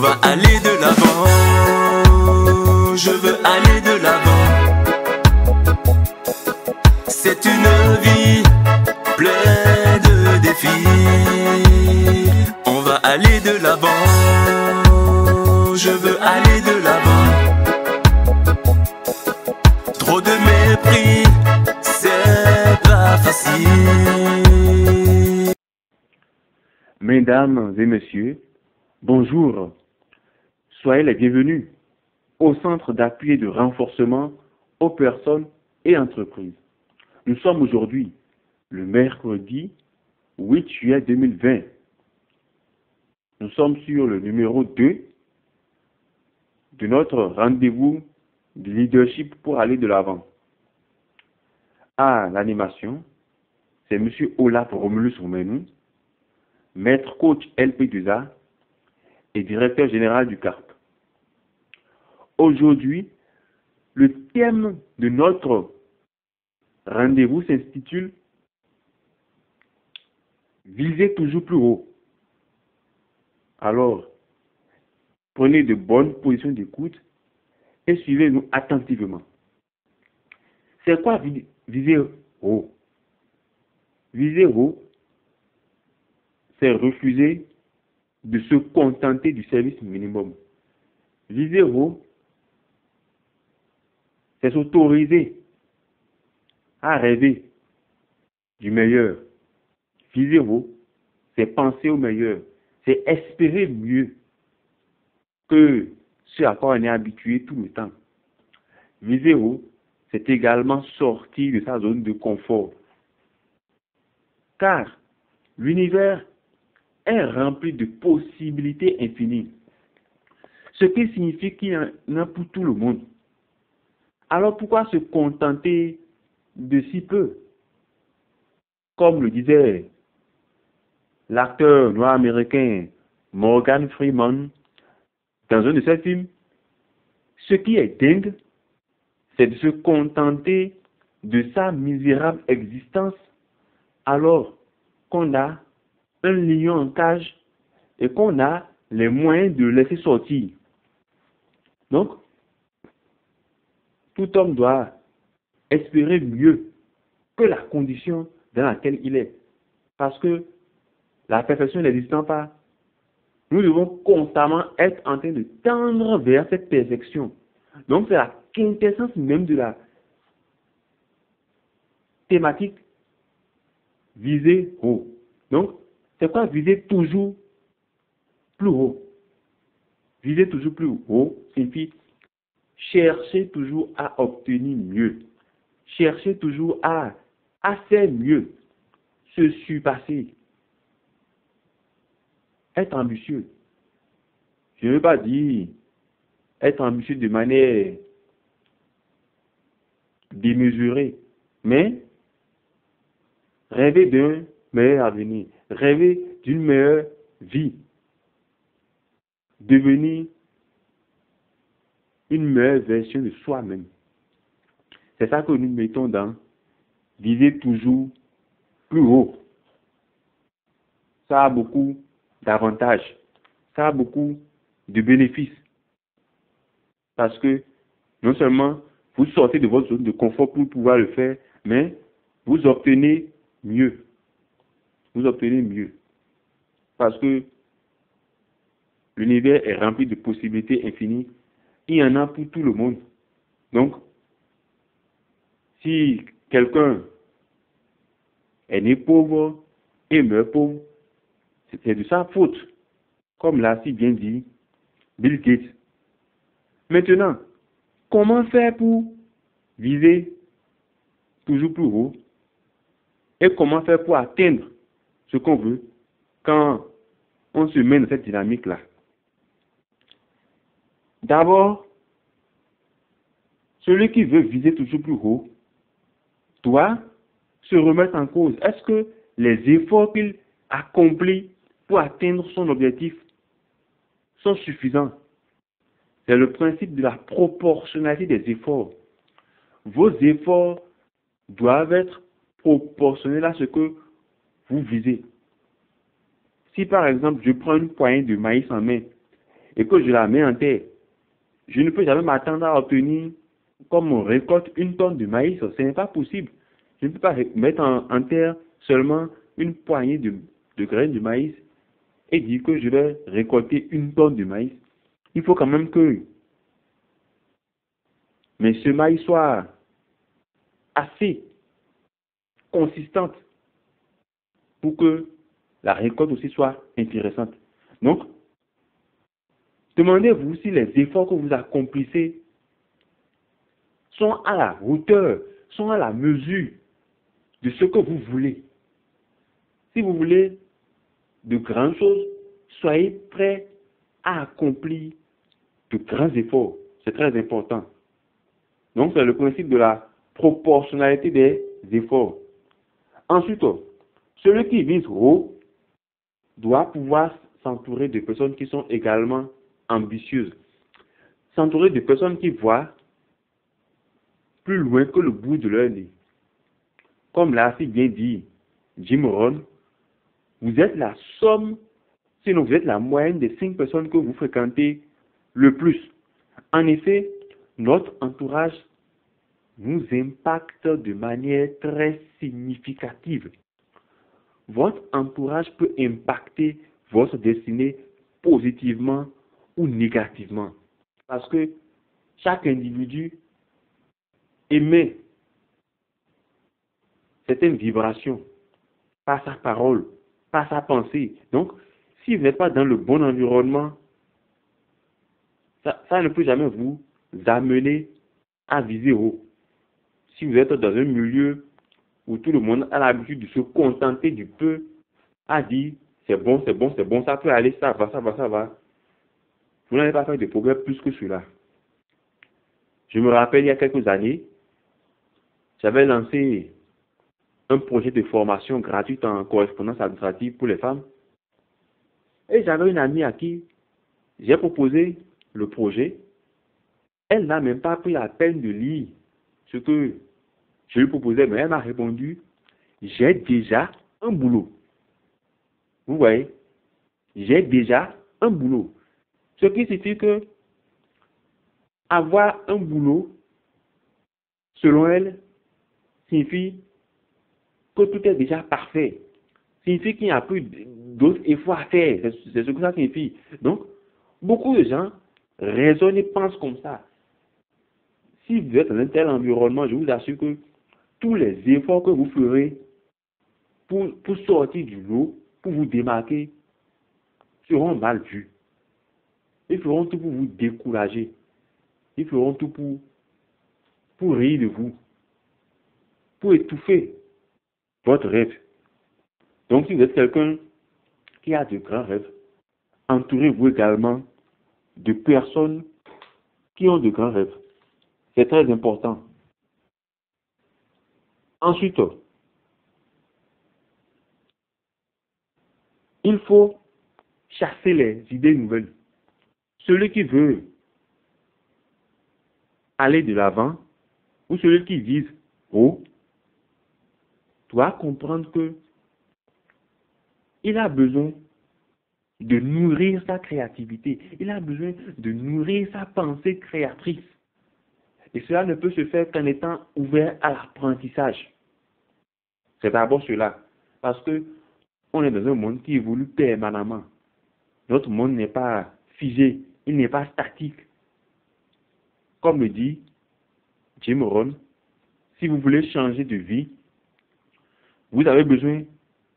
va aller de l'avant, je veux aller de l'avant. C'est une vie pleine de défis. On va aller de l'avant, je veux aller de l'avant. Trop de mépris, c'est pas facile. Mesdames et messieurs, bonjour. Soyez les bienvenus au Centre d'appui et de renforcement aux personnes et entreprises. Nous sommes aujourd'hui le mercredi 8 juillet 2020. Nous sommes sur le numéro 2 de notre rendez-vous de leadership pour aller de l'avant. À l'animation, c'est M. Olaf Romulus Romenou, maître coach LP2A et directeur général du CARP. Aujourd'hui, le thème de notre rendez-vous s'intitule « Visez toujours plus haut ». Alors, prenez de bonnes positions d'écoute et suivez-nous attentivement. C'est quoi viser haut? Viser haut, c'est refuser de se contenter du service minimum. Viser haut, c'est s'autoriser à rêver du meilleur. Viser haut, c'est penser au meilleur. C'est espérer mieux que ce à quoi on est habitué tout le temps. Viser haut, c'est également sortir de sa zone de confort. Car l'univers est rempli de possibilités infinies. Ce qui signifie qu'il y en a pour tout le monde. Alors pourquoi se contenter de si peu? Comme le disait l'acteur noir américain Morgan Freeman dans un de ses films, ce qui est dingue, c'est de se contenter de sa misérable existence alors qu'on a un lion en cage et qu'on a les moyens de le laisser sortir. Donc, tout homme doit espérer mieux que la condition dans laquelle il est. Parce que la perfection n'existant pas, nous devons constamment être en train de tendre vers cette perfection. Donc, c'est la quintessence même de la thématique viser haut. Donc, c'est quoi viser toujours plus haut? Viser toujours plus haut signifie chercher toujours à obtenir mieux. Chercher toujours à faire mieux. Se surpasser. Être ambitieux. Je ne veux pas dire être ambitieux de manière démesurée, mais rêver d'un meilleur avenir, rêver d'une meilleure vie, devenir une meilleure version de soi-même. C'est ça que nous mettons dans viser toujours plus haut. Ça a beaucoup d'avantages, ça a beaucoup de bénéfices. Parce que non seulement vous sortez de votre zone de confort pour pouvoir le faire, mais vous obtenez mieux. Vous obtenez mieux. Parce que l'univers est rempli de possibilités infinies. Il y en a pour tout le monde. Donc, si quelqu'un est né pauvre et meurt pauvre, c'est de sa faute. Comme l'a si bien dit Bill Gates. Maintenant, comment faire pour viser toujours plus haut? Et comment faire pour atteindre ce qu'on veut quand on se met dans cette dynamique-là? D'abord, celui qui veut viser toujours plus haut doit se remettre en cause. Est-ce que les efforts qu'il accomplit pour atteindre son objectif sont suffisants? C'est le principe de la proportionnalité des efforts. Vos efforts doivent être proportionnels à ce que vous visez. Si par exemple je prends une poignée de maïs en main et que je la mets en terre, je ne peux jamais m'attendre à obtenir comme récolte une tonne de maïs. Ce n'est pas possible. Je ne peux pas mettre en terre seulement une poignée de graines de maïs et dire que je vais récolter une tonne de maïs. Il faut quand même que mes semailles soient assez consistantes pour que la récolte aussi soit intéressante. Donc, demandez-vous si les efforts que vous accomplissez sont à la hauteur, sont à la mesure de ce que vous voulez. Si vous voulez de grandes choses, soyez prêts à accomplir de grands efforts. C'est très important. Donc, c'est le principe de la proportionnalité des efforts. Ensuite, celui qui vise haut doit pouvoir s'entourer de personnes qui sont également ambitieuses. S'entourer de personnes qui voient plus loin que le bout de leur nez. Comme l'a si bien dit Jim Rohn, vous êtes la somme, sinon vous êtes la moyenne des 5 personnes que vous fréquentez le plus. En effet, notre entourage nous impacte de manière très significative. Votre entourage peut impacter votre destinée positivement ou négativement. Parce que chaque individu émet certaines vibrations par sa parole, par sa pensée. Donc, si vous n'êtes pas dans le bon environnement, ça ne peut jamais vous amener à viser haut. Si vous êtes dans un milieu où tout le monde a l'habitude de se contenter du peu, à dire c'est bon, c'est bon, c'est bon, ça peut aller, ça va, ça va, ça va, vous n'allez pas faire de progrès plus que cela. Je me rappelle, il y a quelques années, j'avais lancé un projet de formation gratuite en correspondance administrative pour les femmes. Et j'avais une amie à qui j'ai proposé le projet. Elle n'a même pas pris la peine de lire ce que je lui proposais, mais elle m'a répondu, j'ai déjà un boulot. Vous voyez, j'ai déjà un boulot. Ce qui signifie que avoir un boulot, selon elle, signifie que tout est déjà parfait. Signifie qu'il n'y a plus d'autres efforts à faire. C'est ce que ça signifie. Donc, beaucoup de gens raisonnent et pensent comme ça. Si vous êtes dans un tel environnement, je vous assure que tous les efforts que vous ferez pour sortir du lot, pour vous démarquer, seront mal vus. Ils feront tout pour vous décourager. Ils feront tout pour rire de vous, pour étouffer votre rêve. Donc, si vous êtes quelqu'un qui a de grands rêves, entourez-vous également de personnes qui ont de grands rêves. C'est très important. Ensuite, il faut chasser les idées nouvelles. Celui qui veut aller de l'avant, ou celui qui vise haut, doit comprendre que il a besoin de nourrir sa créativité. Il a besoin de nourrir sa pensée créatrice. Et cela ne peut se faire qu'en étant ouvert à l'apprentissage. C'est d'abord cela. Parce que on est dans un monde qui évolue permanemment. Notre monde n'est pas figé, il n'est pas statique. Comme le dit Jim Rohn, si vous voulez changer de vie, vous avez besoin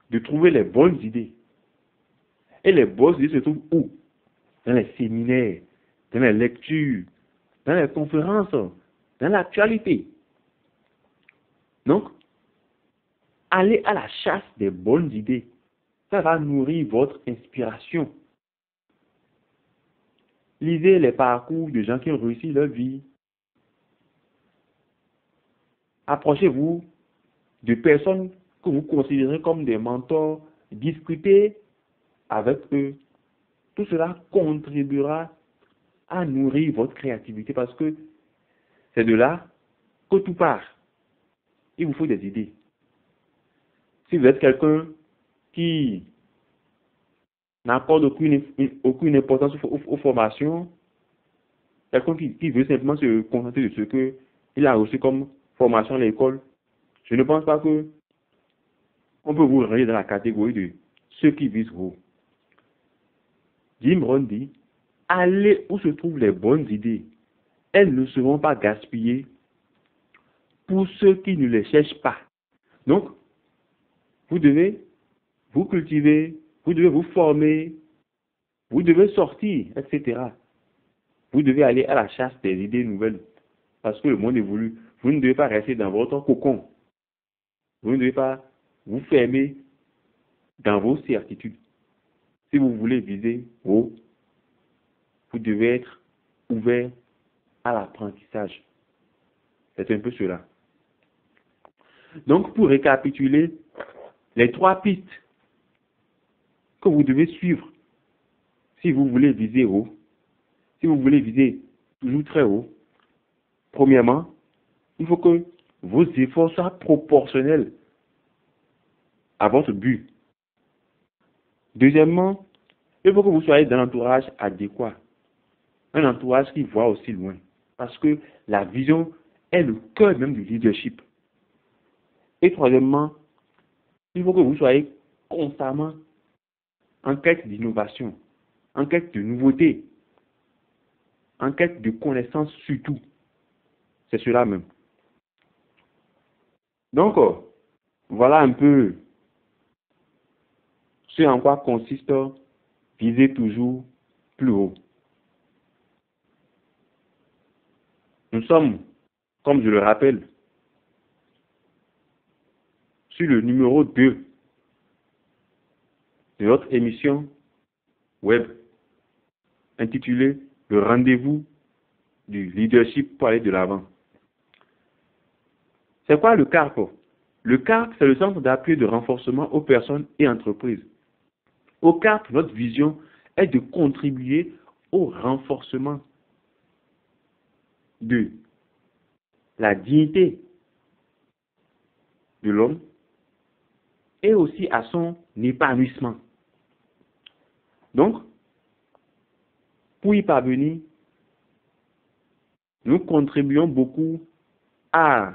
de trouver les bonnes idées. Et les bonnes idées se trouvent où? Dans les séminaires, dans les lectures, dans les conférences, dans l'actualité. Donc, allez à la chasse des bonnes idées. Ça va nourrir votre inspiration. Lisez les parcours de gens qui ont réussi leur vie. Approchez-vous de personnes que vous considérez comme des mentors. Discutez avec eux. Tout cela contribuera à nourrir votre créativité parce que c'est de là que tout part. Il vous faut des idées. Si vous êtes quelqu'un qui n'accorde aucune importance aux formations. Quelqu'un qui veut simplement se contenter de ce qu'il a reçu comme formation à l'école, je ne pense pas que on peut vous ranger dans la catégorie de ceux qui visent haut. Jim Rohn dit, allez où se trouvent les bonnes idées. Elles ne seront pas gaspillées pour ceux qui ne les cherchent pas. Donc, vous devez vous cultiver, vous devez vous former, vous devez sortir, etc. Vous devez aller à la chasse des idées nouvelles. Parce que le monde évolue. Vous ne devez pas rester dans votre cocon. Vous ne devez pas vous fermer dans vos certitudes. Si vous voulez viser haut, vous devez être ouvert à l'apprentissage. C'est un peu cela. Donc, pour récapituler, les 3 pistes que vous devez suivre si vous voulez viser haut, si vous voulez viser toujours très haut, premièrement, il faut que vos efforts soient proportionnels à votre but. Deuxièmement, il faut que vous soyez dans l'entourage adéquat. Un entourage qui voit aussi loin. Parce que la vision est le cœur même du leadership. Et troisièmement, il faut que vous soyez constamment en quête d'innovation, en quête de nouveauté, en quête de connaissance surtout. C'est cela même. Donc, voilà un peu ce en quoi consiste viser toujours plus haut. Nous sommes, comme je le rappelle, sur le numéro 2 de notre émission web intitulée Le rendez-vous du leadership pour aller de l'avant. C'est quoi le CARP? Le CARP, c'est le centre d'appui et de renforcement aux personnes et entreprises. Au CARP, notre vision est de contribuer au renforcement de la dignité de l'homme et aussi à son épanouissement. Donc, pour y parvenir, nous contribuons beaucoup à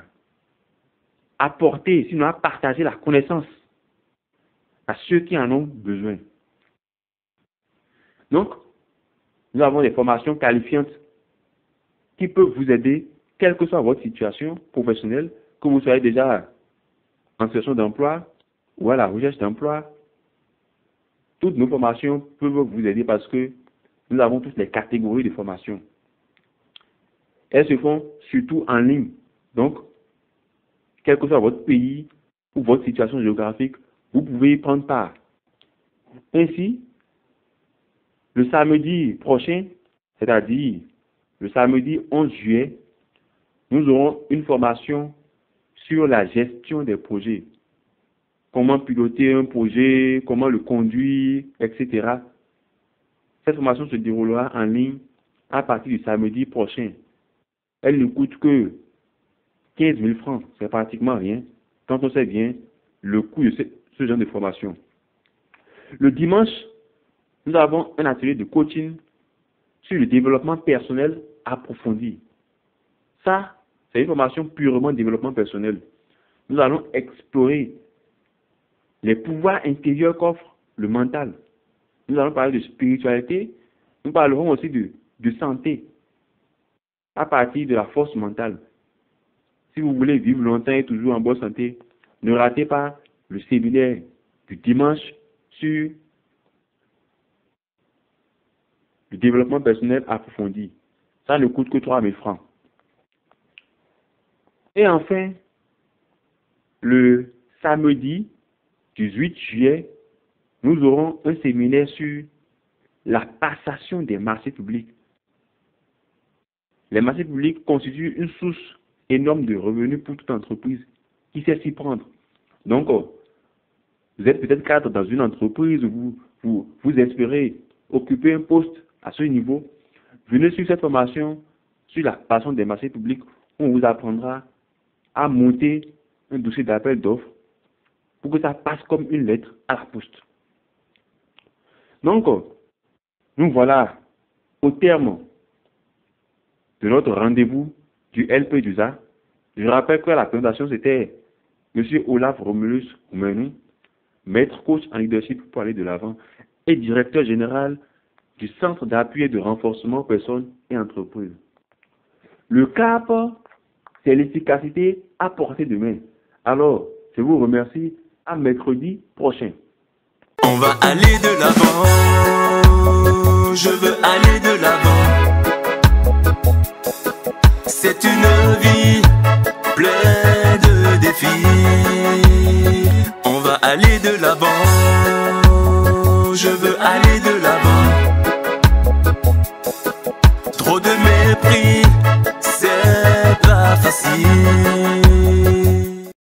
apporter, sinon à partager la connaissance à ceux qui en ont besoin. Donc, nous avons des formations qualifiantes qui peuvent vous aider, quelle que soit votre situation professionnelle, que vous soyez déjà en situation d'emploi ou à la recherche d'emploi. Toutes nos formations peuvent vous aider parce que nous avons toutes les catégories de formation. Elles se font surtout en ligne. Donc, quel que soit votre pays ou votre situation géographique, vous pouvez y prendre part. Ainsi, le samedi prochain, c'est-à-dire le samedi 11 juillet, nous aurons une formation sur la gestion des projets. Comment piloter un projet, comment le conduire, etc. Cette formation se déroulera en ligne à partir du samedi prochain. Elle ne coûte que 15 000 francs, c'est pratiquement rien, quand on sait bien le coût de ce genre de formation. Le dimanche, nous avons un atelier de coaching sur le développement personnel approfondi. Ça, c'est une formation purement développement personnel. Nous allons explorer les pouvoirs intérieurs qu'offre le mental. Nous allons parler de spiritualité, nous parlerons aussi de santé à partir de la force mentale. Si vous voulez vivre longtemps et toujours en bonne santé, ne ratez pas le séminaire du dimanche sur le développement personnel approfondi. Ça ne coûte que 3 000 francs. Et enfin, le samedi 18 juillet, nous aurons un séminaire sur la passation des marchés publics. Les marchés publics constituent une source énorme de revenus pour toute entreprise qui sait s'y prendre. Donc, vous êtes peut-être cadre dans une entreprise, vous espérez occuper un poste à ce niveau. Venez sur cette formation sur la passation des marchés publics où on vous apprendra à monter un dossier d'appel d'offres pour que ça passe comme une lettre à la poste. Donc, nous voilà au terme de notre rendez-vous du LP d'USA. Je rappelle que la présentation, c'était M. Olaf Romulus Oumenu, maître coach en leadership pour aller de l'avant et directeur général du Centre d'appui et de renforcement aux personnes et entreprises. Le cap, c'est l'efficacité à portée de main. Alors, je vous remercie. À mercredi prochain. On va aller de l'avant. Je veux aller de l'avant. C'est une vie pleine de défis. On va aller de l'avant. Je veux aller de l'avant.